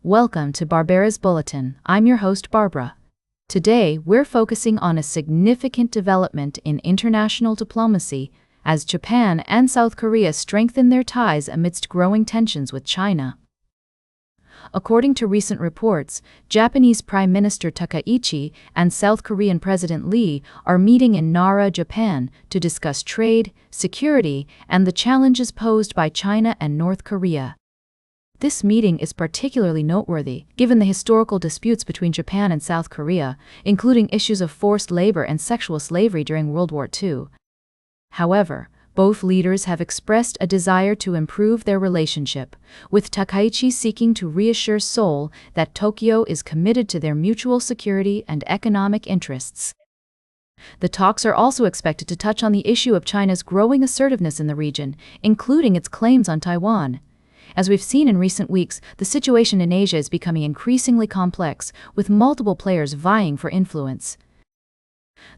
Welcome to Barbara's Bulletin. I'm your host, Barbara. Today, we're focusing on a significant development in international diplomacy as Japan and South Korea strengthen their ties amidst growing tensions with China. According to recent reports, Japanese Prime Minister Takaichi and South Korean President Lee are meeting in Nara, Japan, to discuss trade, security, and the challenges posed by China and North Korea. This meeting is particularly noteworthy, given the historical disputes between Japan and South Korea, including issues of forced labor and sexual slavery during World War II. However, both leaders have expressed a desire to improve their relationship, with Takaichi seeking to reassure Seoul that Tokyo is committed to their mutual security and economic interests. The talks are also expected to touch on the issue of China's growing assertiveness in the region, including its claims on Taiwan. As we've seen in recent weeks, the situation in Asia is becoming increasingly complex, with multiple players vying for influence.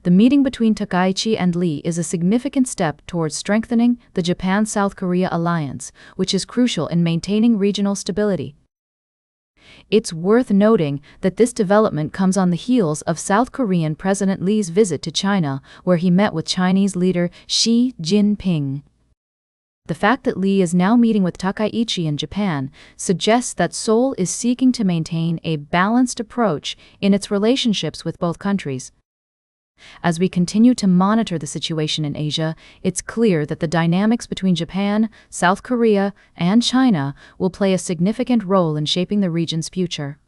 The meeting between Takaichi and Lee is a significant step towards strengthening the Japan-South Korea alliance, which is crucial in maintaining regional stability. It's worth noting that this development comes on the heels of South Korean President Lee's visit to China, where he met with Chinese leader Xi Jinping. The fact that Lee is now meeting with Takaichi in Japan suggests that Seoul is seeking to maintain a balanced approach in its relationships with both countries. As we continue to monitor the situation in Asia, it's clear that the dynamics between Japan, South Korea, and China will play a significant role in shaping the region's future.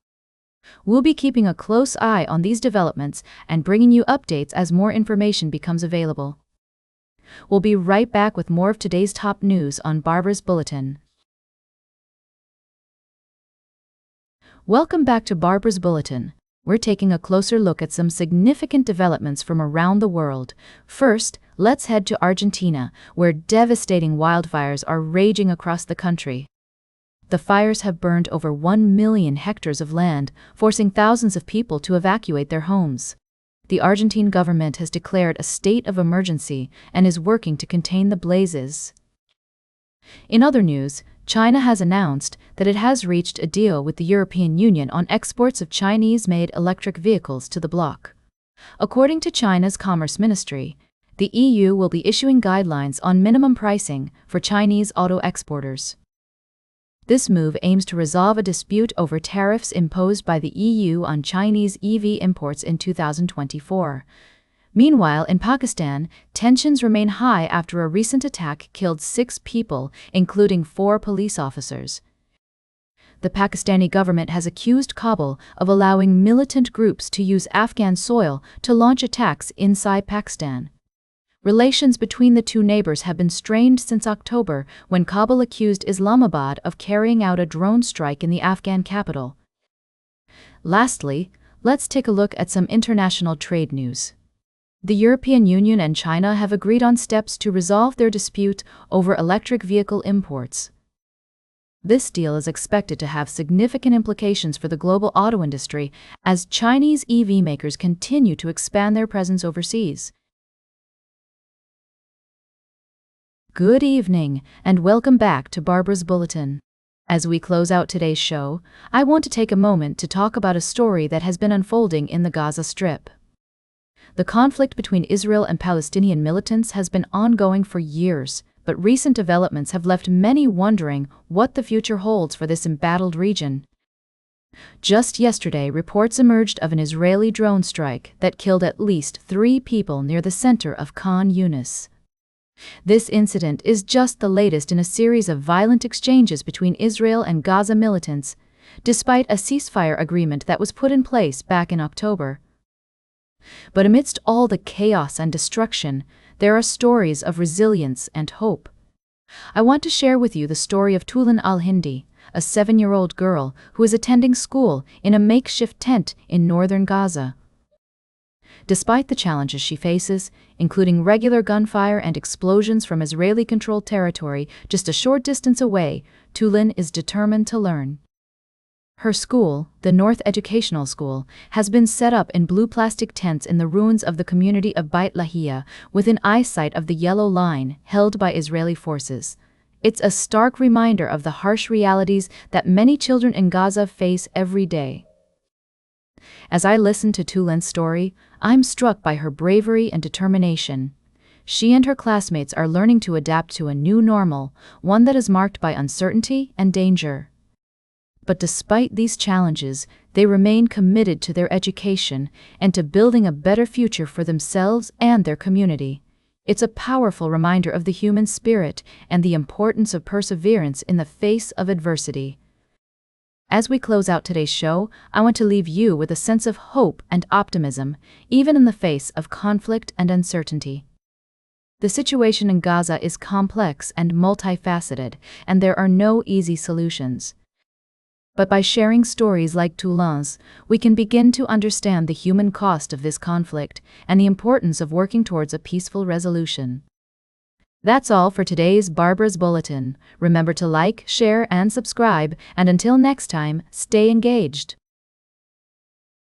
We'll be keeping a close eye on these developments and bringing you updates as more information becomes available. We'll be right back with more of today's top news on Barbara's Bulletin. Welcome back to Barbara's Bulletin. We're taking a closer look at some significant developments from around the world. First, let's head to Argentina, where devastating wildfires are raging across the country. The fires have burned over 1 million hectares of land, forcing thousands of people to evacuate their homes. The Argentine government has declared a state of emergency and is working to contain the blazes. In other news, China has announced that it has reached a deal with the European Union on exports of Chinese-made electric vehicles to the bloc. According to China's Commerce Ministry, the EU will be issuing guidelines on minimum pricing for Chinese auto exporters. This move aims to resolve a dispute over tariffs imposed by the EU on Chinese EV imports in 2024. Meanwhile, in Pakistan, tensions remain high after a recent attack killed 6 people, including 4 police officers. The Pakistani government has accused Kabul of allowing militant groups to use Afghan soil to launch attacks inside Pakistan. Relations between the two neighbors have been strained since October, when Kabul accused Islamabad of carrying out a drone strike in the Afghan capital. Lastly, let's take a look at some international trade news. The European Union and China have agreed on steps to resolve their dispute over electric vehicle imports. This deal is expected to have significant implications for the global auto industry as Chinese EV makers continue to expand their presence overseas. Good evening, and welcome back to Barbara's Bulletin. As we close out today's show, I want to take a moment to talk about a story that has been unfolding in the Gaza Strip. The conflict between Israel and Palestinian militants has been ongoing for years, but recent developments have left many wondering what the future holds for this embattled region. Just yesterday, reports emerged of an Israeli drone strike that killed at least 3 people near the center of Khan Yunis. This incident is just the latest in a series of violent exchanges between Israel and Gaza militants, despite a ceasefire agreement that was put in place back in October. But amidst all the chaos and destruction, there are stories of resilience and hope. I want to share with you the story of Tulin al-Hindi, a 7-year-old girl who is attending school in a makeshift tent in northern Gaza. Despite the challenges she faces, including regular gunfire and explosions from Israeli-controlled territory just a short distance away, Tulin is determined to learn. Her school, the North Educational School, has been set up in blue plastic tents in the ruins of the community of Beit Lahia, within eyesight of the Yellow Line, held by Israeli forces. It's a stark reminder of the harsh realities that many children in Gaza face every day. As I listen to Tulen's story, I'm struck by her bravery and determination. She and her classmates are learning to adapt to a new normal, one that is marked by uncertainty and danger. But despite these challenges, they remain committed to their education and to building a better future for themselves and their community. It's a powerful reminder of the human spirit and the importance of perseverance in the face of adversity. As we close out today's show, I want to leave you with a sense of hope and optimism, even in the face of conflict and uncertainty. The situation in Gaza is complex and multifaceted, and there are no easy solutions. But by sharing stories like Tulen's, we can begin to understand the human cost of this conflict and the importance of working towards a peaceful resolution. That's all for today's Barbara's Bulletin. Remember to like, share, and subscribe, and until next time, stay engaged.